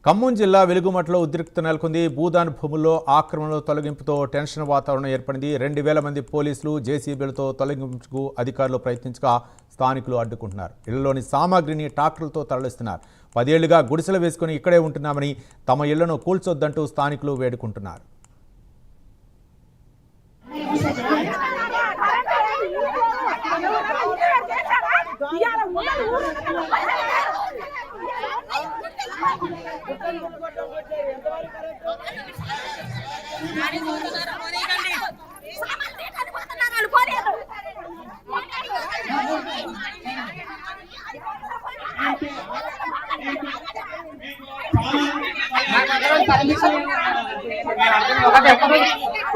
ఖమ్మం జిల్లా వెలుగుమట్లో ఉద్రిక్తత నెలకొంది. భూదాన్ భూముల్లో ఆక్రమణల తొలగింపుతో టెన్షన్ వాతావరణం ఏర్పడింది. 2000 మంది పోలీసులు జేసీబీలతో తొలగింపుకు అధికారులు ప్రయత్నించగా స్థానికులు అడ్డుకుంటున్నారు. ఇళ్లలోని సామాగ్రిని ట్రాక్టర్లతో తరలిస్తున్నారు. 10 ఏళ్లుగా గుడిసెలు వేసుకుని ఇక్కడే ఉంటున్నామని, తమ ఇళ్లను కూల్చొద్దంటూ స్థానికులు వేడుకుంటున్నారు.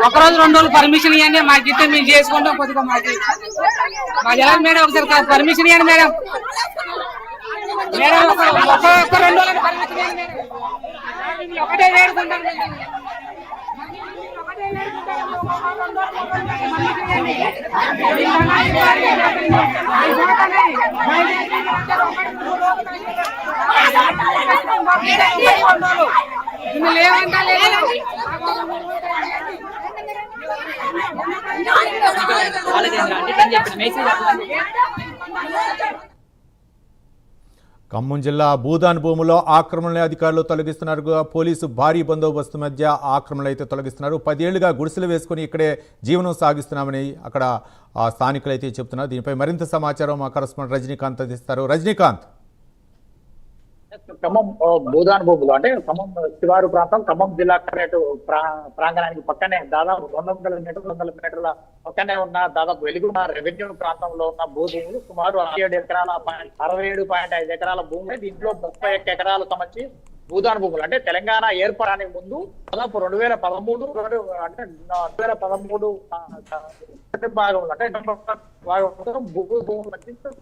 ఒకరోజు 2 రోజులు పర్మిషన్ ఇవ్వండి, మాకిస్తే మేము చేసుకుంటాం. కొద్దిగా మా జనాలు మేడం ఒకసారి పర్మిషన్ ఇవ్వండి మేడం. మేడం ఒక 2 రోజులు పర్మిషన్ ఇవ్వండి మేడం. ఒకటే వేడుకుంటాం. ఖమ్మం జిల్లా భూదాన్ భూములో ఆక్రమణల అధికారులు తొలగిస్తున్నారు. పోలీసు భారీ బందోబస్తు మధ్య ఆక్రమణలు అయితే తొలగిస్తున్నారు. 10 ఏళ్లుగా గుడిసెలు వేసుకుని ఇక్కడే జీవనం సాగిస్తున్నామని అక్కడ స్థానికులు అయితే చెప్తున్నారు. దీనిపై మరింత సమాచారం మా కరెస్పాండెంట్ రజనీకాంత్ అందిస్తారు. రజనీకాంత్, ఖమ్మం భూదాన్ భూములు అంటే ఖమ్మం శివారు ప్రాంతం, ఖమ్మం జిల్లా ప్రాంగణానికి పక్కనే దాదాపు 200 మీటర్ల పక్కనే ఉన్న దాదాపు వెలుగున్న రెవెన్యూ ప్రాంతంలో ఉన్న భూములు సుమారు 67.5 ఎకరాల భూమి. దీంట్లో 31 ఎకరాలు సంబంధించి భూదాన్ భూములు. అంటే తెలంగాణ ఏర్పడడానికి ముందు దాదాపు 2013 భాగంలో అంటే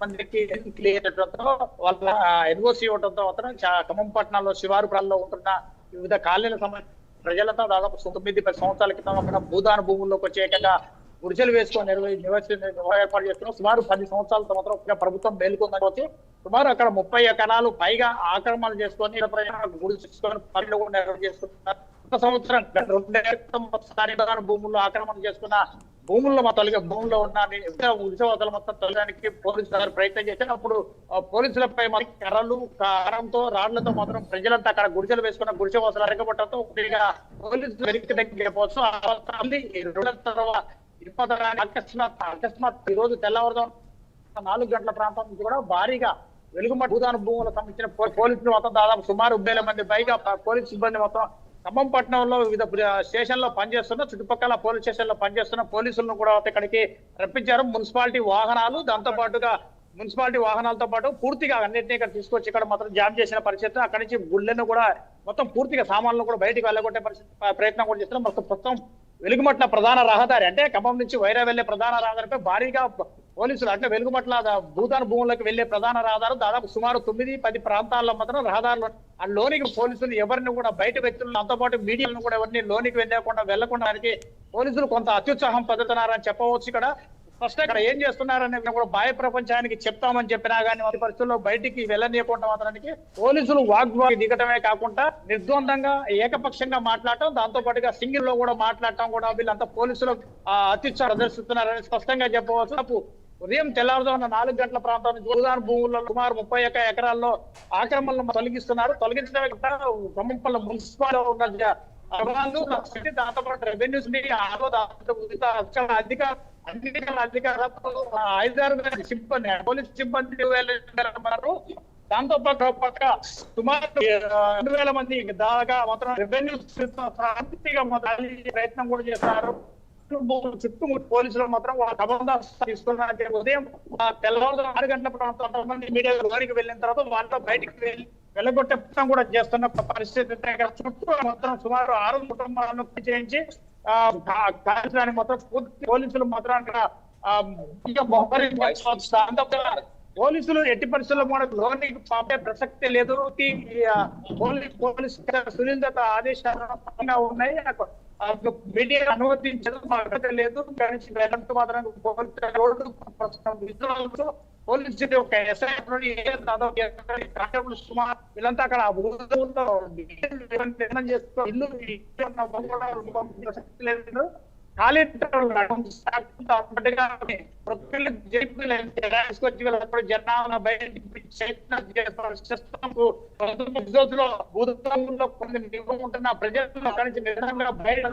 మందికి క్లియర్ వాళ్ళ ఎన్ఓసి ఇవ్వడంతో ఖమ్మం పట్టణంలో శివారు ప్రాంతంలో ఉంటున్న వివిధ కాలనీల సంబంధించిన ప్రజలతో దాదాపు 9-10 సంవత్సరాల క్రితం అక్కడ భూదాన భూముల్లోకి వచ్చేకంగా గుడిసెలు వేసుకొని ఏర్పాటు చేస్తున్నాం. సుమారు 10 సంవత్సరాల మాత్రం ప్రభుత్వం మేలుకుందని వచ్చి సుమారు అక్కడ 30 ఎకరాలు పైగా ఆక్రమణలు చేసుకొని గుడిసుకొని పనులు కూడా నిర్వహిస్తున్నారు. ఒక సంవత్సరం 2 భూముల్లో ఆక్రమణ చేసుకున్న భూముల్లో భూముల్లో ఉన్న ఉత్సవాలు మొత్తం తొలగడానికి పోలీసులు ప్రయత్నం చేశారు. అప్పుడు పోలీసులపై కర్రలు కారంతో రాళ్లతో మాత్రం ప్రజలంతా అక్కడ గుడిసెలు వేసుకున్న గుడిసె వాసులు అరగబట్టడంతో పోలీసులు వెనక్కి తగ్గిపోవచ్చు. అకస్మాత్ ఈ రోజు తెల్లవారుజాము 4 గంటల ప్రాంతం నుంచి కూడా భారీగా వెలుగుమట్టి భూదాన భూములకు సంబంధించిన పోలీసులు మొత్తం దాదాపు సుమారు 10,000 మంది పైగా పోలీసు సిబ్బంది మొత్తం ఖమ్మం పట్టణంలో వివిధ స్టేషన్లో పనిచేస్తున్న చుట్టుపక్కల పోలీస్ స్టేషన్లో పనిచేస్తున్న పోలీసులను కూడా ఇక్కడికి రప్పించారు. మున్సిపాలిటీ వాహనాలు, దాంతో పాటుగా మున్సిపాలిటీ వాహనాలతో పాటు పూర్తిగా అన్నింటినీ ఇక్కడ తీసుకొచ్చి ఇక్కడ మాత్రం జామ్ చేసిన పరిస్థితి. అక్కడి నుంచి గుళ్ళను కూడా మొత్తం పూర్తిగా సామాన్లు కూడా బయటికి వెళ్ళగొట్టే ప్రయత్నం కూడా చేస్తున్నారు. మొత్తం వెలుగుమట్ల ప్రధాన రహదారి అంటే ఖమ్మం నుంచి వైరా వెళ్లే ప్రధాన రహదారిపై భారీగా పోలీసులు అంటే వెలుగుమట్ల భూదాన భూములకు వెళ్లే ప్రధాన రహదారు దాదాపు సుమారు 9-10 ప్రాంతాల్లో మాత్రం రహదారులు ఆ లోనికి పోలీసులు ఎవరిని కూడా బయట వ్యక్తులను అంతో పాటు మీడియాలను కూడా ఎవరిని లోనికి వెళ్లకుండా పోలీసులు కొంత అత్యుత్సాహం పొందుతున్నారని చెప్పవచ్చు. ఇక్కడ ఫస్ట్ ఇక్కడ ఏం చేస్తున్నారని కూడా బాహ్య ప్రపంచానికి చెప్తామని చెప్పినా కానీ వారి పరిస్థితుల్లో బయటికి వెళ్ళనీయకుండా మాత్రానికి పోలీసులు వాగ్వాదం దిగటమే కాకుండా నిర్ద్వందంగా ఏకపక్షంగా మాట్లాడటం, దాంతో పాటుగా సింగిల్ లో కూడా మాట్లాడటం కూడా వీళ్ళంతా పోలీసులు అత్యుత్సాహం ప్రదర్శిస్తున్నారని స్పష్టంగా చెప్పవచ్చు. ఉదయం తెల్లవారుజామున 4 గంటల ప్రాంతం నుంచి భూదాన భూముల్లో సుమారు 31 ఎకరాల్లో ఆక్రమణలు తొలగిస్తున్నారు. తొలగించడమే ఖమ్మంపల్లి మున్సిపాలిటీలో ఉన్న దాంతో పాటు రెవెన్యూస్ అధికారులతో 5-6 సిబ్బంది పోలీస్ సిబ్బంది ఉన్నారు. దాంతో పాటు పక్క సుమారు 2,000 మంది దాదాగా మొత్తం రెవెన్యూ ప్రయత్నం కూడా చేస్తారు. చుట్టుముట్టు పోలీసులు మాత్రం వాళ్ళ కబందాస్తా తీసుకున్నారు. ఉదయం తెల్లవారుజాము 6 గంటల ప్రాంతం మంది మీడియా లోనికి వెళ్ళిన తర్వాత వాళ్ళతో బయటికి వెళ్ళగొట్టే ప్రయత్నం కూడా చేస్తున్న పరిస్థితి. చుట్టూ మొత్తం సుమారు 6 కుటుంబాలను చేయించి కార్యక్రమానికి మొత్తం పోలీసులు మాత్రం అక్కడ పోలీసులు ఎట్టి పరిస్థితుల్లో మనకు లోనికి పంపే ప్రసక్తే లేదు. పోలీస్ సునీల్ దత్త ఆదేశాలు ఉన్నాయి. మీడియా అనుమతించదు, మాకు లేదు. వెళ్ళంటూ మాత్రం పోలీసు ఒక ఎస్ఐ వీళ్ళంతా అక్కడ నిర్ణయం చేస్తూ ఇల్లు ప్రసక్తి లేదు. ఖాళీ జనాలను ఉంటున్న ప్రజల్లో కలిసి నిజంగా బయట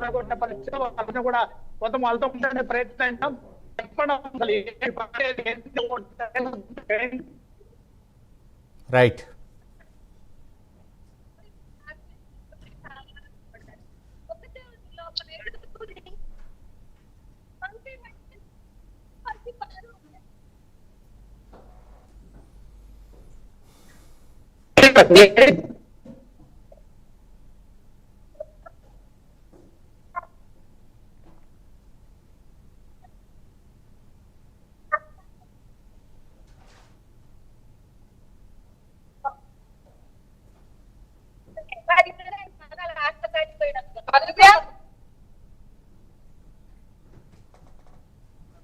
పరిస్థితులు కూడా కొంత వాళ్ళతో ఉండే ప్రయత్నం చెప్పడం. రైట్.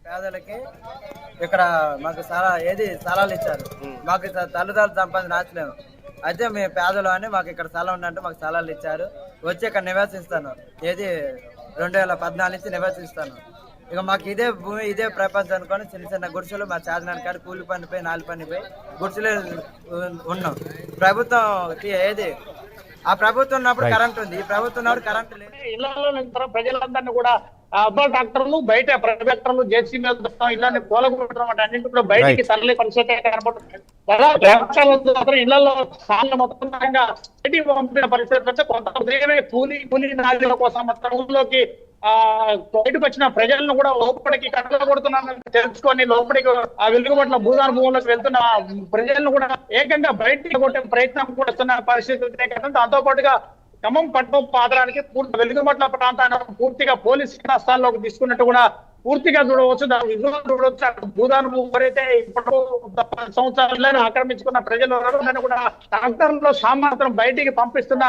పేదలకి ఇక్కడ మాకు స్థలాలు ఇచ్చారు. మాకు తల్లిదండ్రులు సంపాదన ఆచలేము. అయితే మేము పేదలు అని మాకు ఇక్కడ స్థలం ఉందంటే మాకు స్థలాలు ఇచ్చారు. వచ్చి ఇక్కడ నివాసిస్తాను. 2014 నుంచి నివాసిస్తాను. ఇక మాకు ఇదే భూమి, ఇదే ప్రపంచం అనుకొని చిన్న చిన్న గుడిసెలు మా చాదనాన్ని కాదు కూలి పనిపోయి 4 పనిపోయి గుడిసెలు ఉన్నాం. ప్రభుత్వం ఆ ప్రభుత్వం ఉన్నప్పుడు కరెంట్ ఉంది, ఈ ప్రభుత్వం ఉన్నప్పుడు కరెంట్ లేదు. ఇళ్లలో ప్రజలందరినీ కూడా డాక్టర్లు బయట ప్రైవేట్ డాక్టర్లు జేసీ మీద ఇళ్ళని కూలగొట్టడం అంటే అన్నింటి కూడా బయటికి తరలి పరిస్థితి కనబడుతుంది. ఇళ్లలో సార్లు మొత్తంగా పంపిన పరిస్థితి కొంత కూలీ నాలుగుల కోసం ఊళ్ళోకి బయటకు వచ్చిన ప్రజలను కూడా లోపలికి కట్టలు కొడుతున్నారని తెలుసుకొని లోపలికి ఆ వెలుగుబట్ల భూదాన భూములకు వెళ్తున్న ప్రజలను కూడా ఏకంగా బయటికి కొట్టే ప్రయత్నం కూడా వస్తున్న పరిస్థితి. దాంతో పాటుగా ఖమ్మం పట్టణం పాదరానికి వెలుగుబట్ల ప్రాంతాన్ని పూర్తిగా పోలీసు హస్తాల్లోకి తీసుకున్నట్టు కూడా పూర్తిగా చూడవచ్చు. చూడవచ్చు భూదాన భూమి ఎవరైతే ఇప్పుడు 10 సంవత్సరాలను ఆక్రమించుకున్న ప్రజలు కూడా ట్రాక్టర్లో సామాత్రం బయటికి పంపిస్తున్న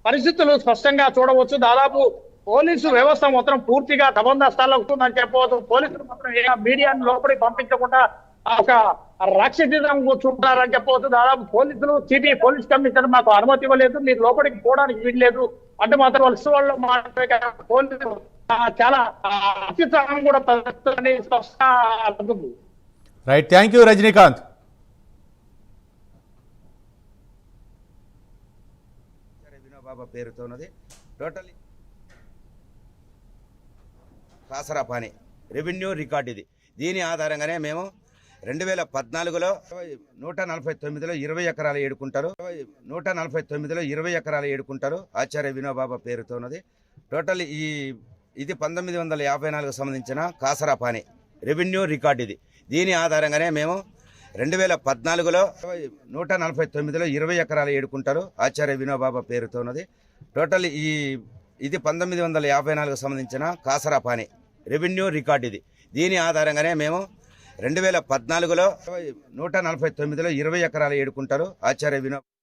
పరిస్థితులు స్పష్టంగా చూడవచ్చు. దాదాపు పోలీసు వ్యవస్థ మొత్తం పూర్తిగా దబందస్తాల్లో ఉంటుందని చెప్పవచ్చు. పోలీసులు మాత్రం మీడియాను లోపలికి పంపించకుండా ఒక రాక్షసిజం చూపుతారని చెప్పవచ్చు. దాదాపు పోలీసులు సిటీ పోలీస్ కమిషనర్ మాకు అనుమతి ఇవ్వలేదు, మీరు లోపలికి పోవడానికి వీల్లేదు అంటే మాత్రం వలస వాళ్ళు మాట్లాడే పోలీసులు చాలా అత్యుత్సాహం కూడా ప్రదర్శిస్తారని స్పష్టంగా. Right, thank you Rajinikanth. Vinobaba పేరుతో ఉన్నది. టోటల్ కాసరా పాని రెవెన్యూ రికార్డు ఇది. దీని ఆధారంగానే మేము 2014లో 149లో 20 ఎకరాలు ఏడుకుంటారు. 149లో 20 ఎకరాలు ఏడుకుంటారు. ఆచార్య వినోబాబా పేరుతో ఉన్నది. టోటల్ ఇది 1954 సంబంధించిన కాసరా పాని రెవెన్యూ రికార్డు ఇది. దీని ఆధారంగానే మేము 2014లో 149లో 20 ఎకరాలు ఏడుకుంటారు. ఆచార్య వినోబాబా పేరుతో ఉన్నది. టోటల్ ఇది 1954 సంబంధించిన కాసరా పాని రెవెన్యూ రికార్డు ఇది. దీని ఆధారంగానే మేము 2014లో 149లో 20 ఎకరాలు ఏడుకుంటారు. ఆచార్య వినోబా